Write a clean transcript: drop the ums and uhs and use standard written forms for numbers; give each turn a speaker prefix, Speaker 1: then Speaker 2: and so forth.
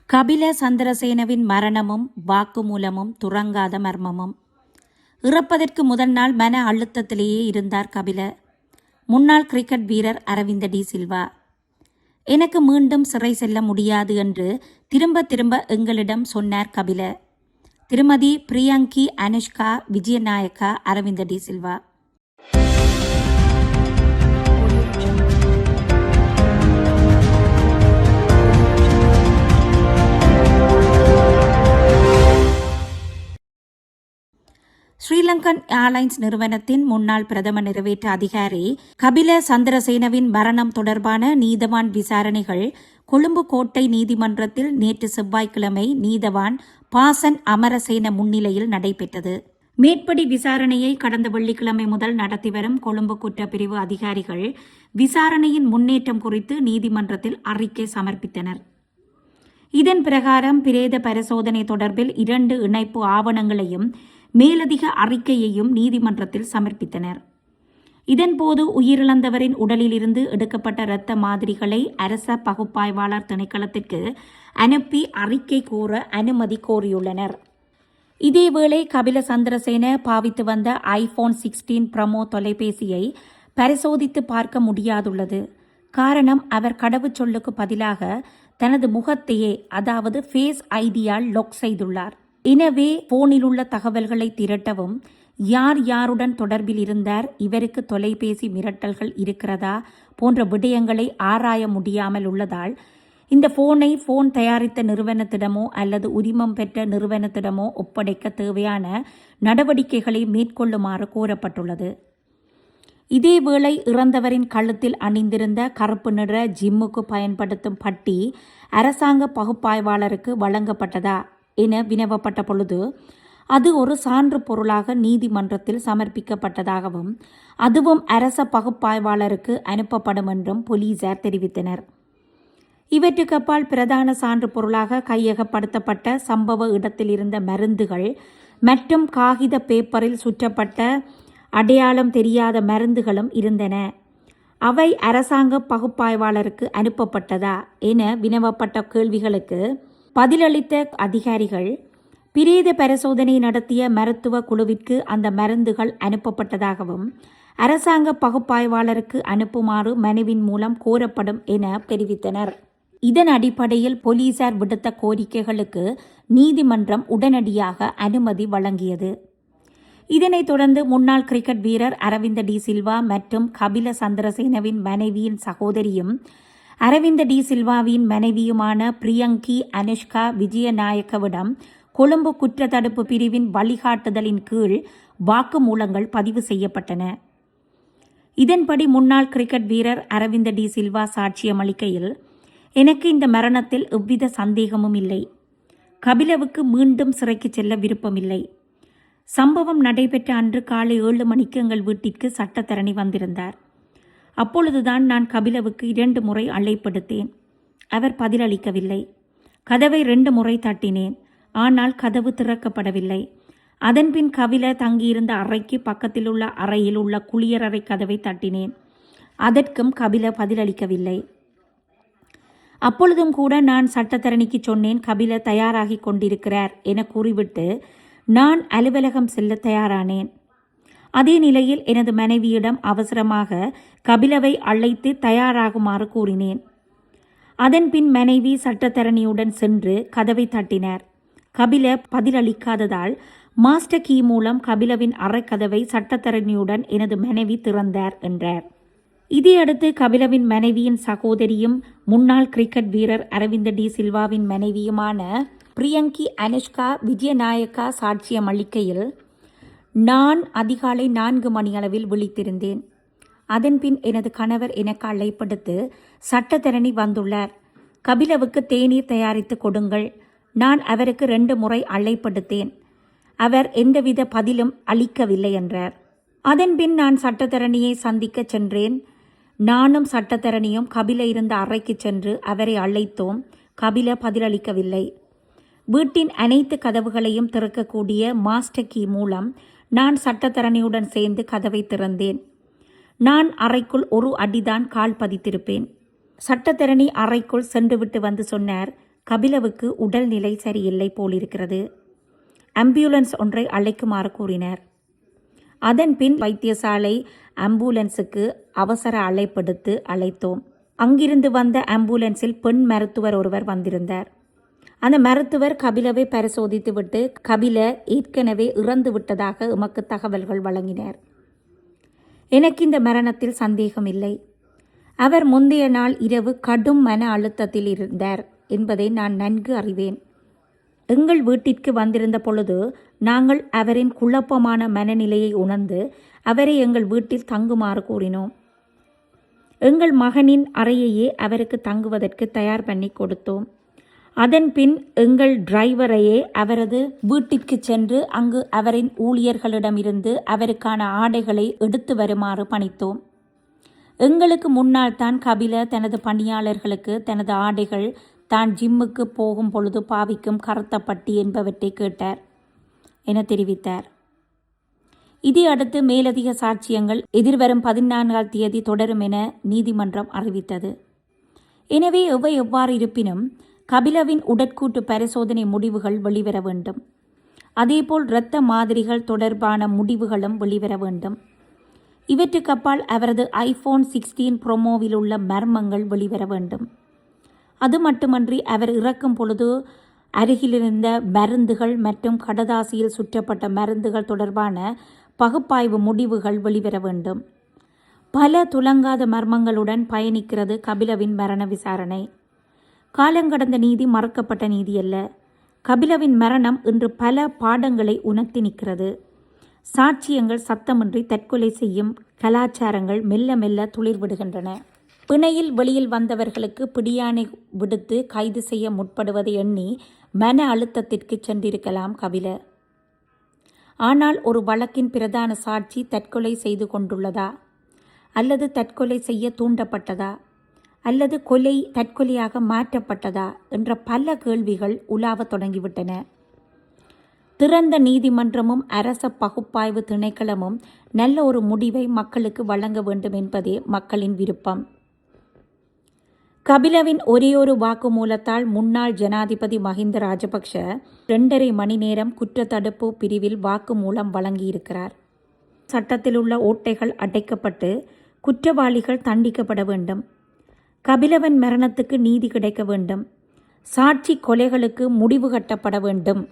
Speaker 1: கபில சந்திரசேனவின் மரணமும் வாக்குமூலமும் துறங்காத மர்மமும். இறப்பதற்கு முதல் நாள் மன அழுத்தத்திலேயே இருந்தார் கபில. முன்னாள் கிரிக்கெட் வீரர் அரவிந்த டி சில்வா, எனக்கு மீண்டும் சிறை செல்ல முடியாது என்று திரும்ப திரும்ப எங்களிடம் சொன்னார் கபில. திருமதி பிரியங்கி அனுஷ்கா விஜயநாயக்கா அரவிந்த டி சில்வா. ஸ்ரீலங்கன் ஏர்லைன்ஸ் நிறுவனத்தின் முன்னாள் பிரதம நிறைவேற்று அதிகாரி கபில சந்திரசேனவின் மரணம் தொடர்பான நீதவான் விசாரணைகள் கொழும்பு கோட்டை நீதிமன்றத்தில் நேற்று செவ்வாய்க்கிழமை நீதவான் பாசன் அமரசேன முன்னிலையில் நடைபெற்றது. மேற்படி விசாரணையை கடந்த வெள்ளிக்கிழமை முதல் நடத்தி வரும் கொழும்பு குற்றப்பிரிவு அதிகாரிகள் விசாரணையின் முன்னேற்றம் குறித்து நீதிமன்றத்தில் அறிக்கை சமர்ப்பித்தனர். இதன் பிரகாரம் பிரேத பரிசோதனை தொடர்பில் 2 இணைப்பு ஆவணங்களையும் மேலதிக அறிக்கையையும் நீதிமன்றத்தில் சமர்ப்பித்தனர். இதன்போது உயிரிழந்தவரின் உடலிலிருந்து எடுக்கப்பட்ட இரத்த மாதிரிகளை அரச பகுப்பாய்வாளர் திணைக்களத்திற்கு அனுப்பி அறிக்கை கூற அனுமதி கோரியுள்ளனர். இதேவேளை கபில சந்திரசேன பாவித்து வந்த ஐபோன் 16 பிரமோ தொலைபேசியை பரிசோதித்து பார்க்க முடியாதுள்ளது. காரணம், அவர் கடவுச்சொல்லுக்கு பதிலாக தனது முகத்தையே, அதாவது ஃபேஸ் ஐடியால் லாக் செய்துள்ளார். எனவே போனில் உள்ள தகவல்களை திரட்டவும், யார் யாருடன் தொடர்பில் இருந்தார், இவருக்கு தொலைபேசி மிரட்டல்கள் இருக்கிறதா போன்ற விடயங்களை ஆராய முடியாமல் உள்ளதால் இந்த போன் தயாரித்த நிறுவனத்திடமோ அல்லது உரிமம் பெற்ற நிறுவனத்திடமோ ஒப்படைக்க தேவையான நடவடிக்கைகளை மேற்கொள்ளுமாறு கோரப்பட்டுள்ளது. இதேவேளை இறந்தவரின் கழுத்தில் அணிந்திருந்த கருப்பு நிற ஜிம்முக்கு பயன்படுத்தும் பட்டி அரசாங்க பகுப்பாய்வாளருக்கு வழங்கப்பட்டதா என வினவப்பட்ட பொழுது அது ஒரு சான்று பொருளாக நீதிமன்றத்தில் சமர்ப்பிக்கப்பட்டதாகவும் அதுவும் அரச பகுப்பாய்வாளருக்கு அனுப்பப்படும் என்றும் போலீசார் தெரிவித்தனர். இவற்றுக்கப்பால் பிரதான சான்று பொருளாக கையகப்படுத்தப்பட்ட சம்பவ இடத்தில் இருந்த மருந்துகள் மற்றும் காகித பேப்பரில் சுற்றப்பட்ட அடையாளம் தெரியாத மருந்துகளும் இருந்தன. அவை அரசாங்க பகுப்பாய்வாளருக்கு அனுப்பப்பட்டதா என வினவப்பட்ட கேள்விகளுக்கு பதிலளித்த அதிகாரிகள், பிரேத பரிசோதனை நடத்திய மருத்துவ குழுவிற்கு அந்த மருந்துகள் அனுப்பப்பட்டதாகவும் அரசாங்க பகுப்பாய்வாளருக்கு அனுப்புமாறு மனுவின் மூலம் கோரப்படும் என தெரிவித்தனர். இதன் அடிப்படையில் போலீசார் விடுத்த கோரிக்கைகளுக்கு நீதிமன்றம் உடனடியாக அனுமதி வழங்கியது. இதனைத் தொடர்ந்து முன்னாள் கிரிக்கெட் வீரர் அரவிந்த டி சில்வா மற்றும் கபில சந்திரசேனவின் மனைவியின் சகோதரியும் அரவிந்த டி சில்வாவின் மனைவியுமான பிரியங்கி அனுஷ்கா விஜயநாயக்கவிடம் கொழும்பு குற்றத்தடுப்பு பிரிவின் வழிகாட்டுதலின் கீழ் வாக்குமூலங்கள் பதிவு செய்யப்பட்டன. இதன்படி முன்னாள் கிரிக்கெட் வீரர் அரவிந்த டி சில்வா சாட்சியம் அளிக்கையில், எனக்கு இந்த மரணத்தில் எவ்வித சந்தேகமும் இல்லை. கபிலவுக்கு மீண்டும் சிறைக்கு செல்ல விருப்பமில்லை. சம்பவம் நடைபெற்ற அன்று காலை 7 மணிக்கு எங்கள் வீட்டிற்கு சட்டத்தரணி வந்திருந்தார். அப்பொழுதுதான் நான் கபிலவுக்கு 2 முறை அழைப்படுத்தேன். அவர் பதிலளிக்கவில்லை. கதவை 2 முறை தட்டினேன். ஆனால் கதவு திறக்கப்படவில்லை. அதன்பின் கபில தங்கியிருந்த அறைக்கு பக்கத்தில் உள்ள அறையில் உள்ள குளியலறை கதவை தட்டினேன். அதற்கும் கபில பதிலளிக்கவில்லை. அப்பொழுதும் கூட நான் சட்டத்தரணிக்கு சொன்னேன், கபில தயாராகி கொண்டிருக்கிறார் என கூறிவிட்டு நான் அலுவலகம் செல்ல தயாரானேன். அதே நிலையில் எனது மனைவியிடம் அவசரமாக கபிலவை அழைத்து தயாராகுமாறு கூறினேன். அதன்பின் மனைவி சட்டத்தரணியுடன் சென்று கதவை தட்டினார். கபில பதிலளிக்காததால் மாஸ்டர் கீ மூலம் கபிலவின் அறைக்கதவை சட்டத்தரணியுடன் எனது மனைவி திறந்தார் என்றார். இதையடுத்து கபிலவின் மனைவியின் சகோதரியும் முன்னாள் கிரிக்கெட் வீரர் அரவிந்த டி சில்வாவின் மனைவியுமான பிரியங்கி அனுஷ்கா விஜயநாயக்கா சாட்சியம் அளிக்கையில், நான் அதிகாலை 4 மணியளவில் விழித்திருந்தேன். அதன்பின் எனது கணவர் எனக்கு அழைப்படுத்து சட்டத்தரணி வந்துள்ளார், கபிலவுக்கு தேநீர் தயாரித்து கொடுங்கள். நான் அவருக்கு 2 முறை அழைப்படுத்தேன். அவர் எந்தவித பதிலும் அளிக்கவில்லை என்றார். அதன்பின் நான் சட்டத்தரணியை சந்திக்க சென்றேன். நானும் சட்டத்தரணியும் கபில இருந்த அறைக்கு சென்று அவரை அழைத்தோம். கபில பதிலளிக்கவில்லை. வீட்டின் அனைத்து கதவுகளையும் திறக்கக்கூடிய மாஸ்டர் கீ மூலம் நான் சட்டத்தரணியுடன் சேர்ந்து கதவை திறந்தேன். நான் அறைக்குள் 1 அடிதான் கால் பதித்திருப்பேன். சட்டத்தரணி அறைக்குள் சென்றுவிட்டு வந்து சொன்னார், கபிலவுக்கு உடல்நிலை சரியில்லை போலிருக்கிறது. ஆம்புலன்ஸ் ஒன்றை அழைக்குமாறு கூறினர். அதன் பின் வைத்தியசாலை ஆம்புலன்ஸுக்கு அவசர அழைப்பெடுத்து அழைத்தோம். அங்கிருந்து வந்த ஆம்புலன்ஸில் பெண் மருத்துவர் ஒருவர் வந்திருந்தார். அந்த மருத்துவர் கபிலவை பரிசோதித்துவிட்டு கபில ஏற்கனவே இறந்து விட்டதாக எமக்கு தகவல்கள் வழங்கினார். எனக்கு இந்த மரணத்தில் சந்தேகம் இல்லை. அவர் முந்தைய நாள் இரவு கடும் மன அழுத்தத்தில் இருந்தார் என்பதை நான் நன்கு அறிவேன். எங்கள் வீட்டிற்கு வந்திருந்த பொழுது நாங்கள் அவரின் குழப்பமான மனநிலையை உணர்ந்து அவரை எங்கள் வீட்டில் தங்குமாறு கூறினோம். எங்கள் மகனின் அறையையே அவருக்கு தங்குவதற்கு தயார் பண்ணி கொடுத்தோம். அதன் பின் எங்கள் டிரைவரையே அவரது வீட்டிற்கு சென்று அங்கு அவரின் ஊழியர்களிடமிருந்து அவருக்கான ஆடைகளை எடுத்து வருமாறு பணித்தோம். எங்களுக்கு முன்னால் தான் கபில தனது பணியாளர்களுக்கு தனது ஆடைகள் தான் ஜிம்முக்கு போகும் பொழுது பாவிக்கும் கருத்த பட்டி என்பவற்றை கேட்டார் என தெரிவித்தார். இதை அடுத்து மேலதிக சாட்சியங்கள் எதிர்வரும் 14ஆம் தேதி தொடரும் என நீதிமன்றம் அறிவித்தது. எனவே எவ்வாறு இருப்பினும் கபிலவின் உடற்கூட்டு பரிசோதனை முடிவுகள் வெளிவர வேண்டும். அதேபோல் இரத்த மாதிரிகள் தொடர்பான முடிவுகளும் வெளிவர வேண்டும். இவற்றுக்கு அப்பால் அவரது iPhone 16 ப்ரோமோவில் உள்ள மர்மங்கள் வெளிவர வேண்டும். அது மட்டுமன்றி அவர் இறக்கும் பொழுது அருகிலிருந்த மருந்துகள் மற்றும் கடதாசியில் சுற்றப்பட்ட மருந்துகள் தொடர்பான பகுப்பாய்வு முடிவுகள் வெளிவர வேண்டும். பல துலங்காத மர்மங்களுடன் பயணிக்கிறது கபிலவின் மரண விசாரணை. காலங்கடந்த நீதி மறக்கப்பட்ட நீதி அல்ல. கபிலவின் மரணம் இன்று பல பாடங்களை உணர்த்தி நிற்கிறது. சாட்சியங்கள் சத்தமின்றி தற்கொலை செய்யும் கலாச்சாரங்கள் மெல்ல மெல்ல துளிர்விடுகின்றன. பிணையில் வெளியில் வந்தவர்களுக்கு பிடியாணை விடுத்து கைது செய்ய முற்படுவதை எண்ணி மன அழுத்தத்திற்கு சென்றிருக்கலாம் கபில. ஆனால் ஒரு வழக்கின் பிரதான சாட்சி தற்கொலை செய்து கொண்டுள்ளதா, அல்லது தற்கொலை செய்ய தூண்டப்பட்டதா, அல்லது கொலை தற்கொலையாக மாற்றப்பட்டதா என்ற பல கேள்விகள் உலாவத் தொடங்கிவிட்டன. திறந்த நீதிமன்றமும் அரச பகுப்பாய்வு திணைக்களமும் நல்ல ஒரு முடிவை மக்களுக்கு வழங்க வேண்டும் என்பதே மக்களின் விருப்பம். கபிலவின் ஒரேயொரு வாக்குமூலத்தால் முன்னாள் ஜனாதிபதி மஹிந்த ராஜபக்ஷ 2.5 மணி நேரம் குற்றத்தடுப்பு பிரிவில் வாக்குமூலம் வழங்கியிருக்கிறார். சட்டத்தில் உள்ள ஓட்டைகள் அடைக்கப்பட்டு குற்றவாளிகள் தண்டிக்கப்பட வேண்டும். கபிலவன் மரணத்துக்கு நீதி கிடைக்க வேண்டும். சாட்சி கொலைகளுக்கு முடிவு கட்டப்பட வேண்டும்.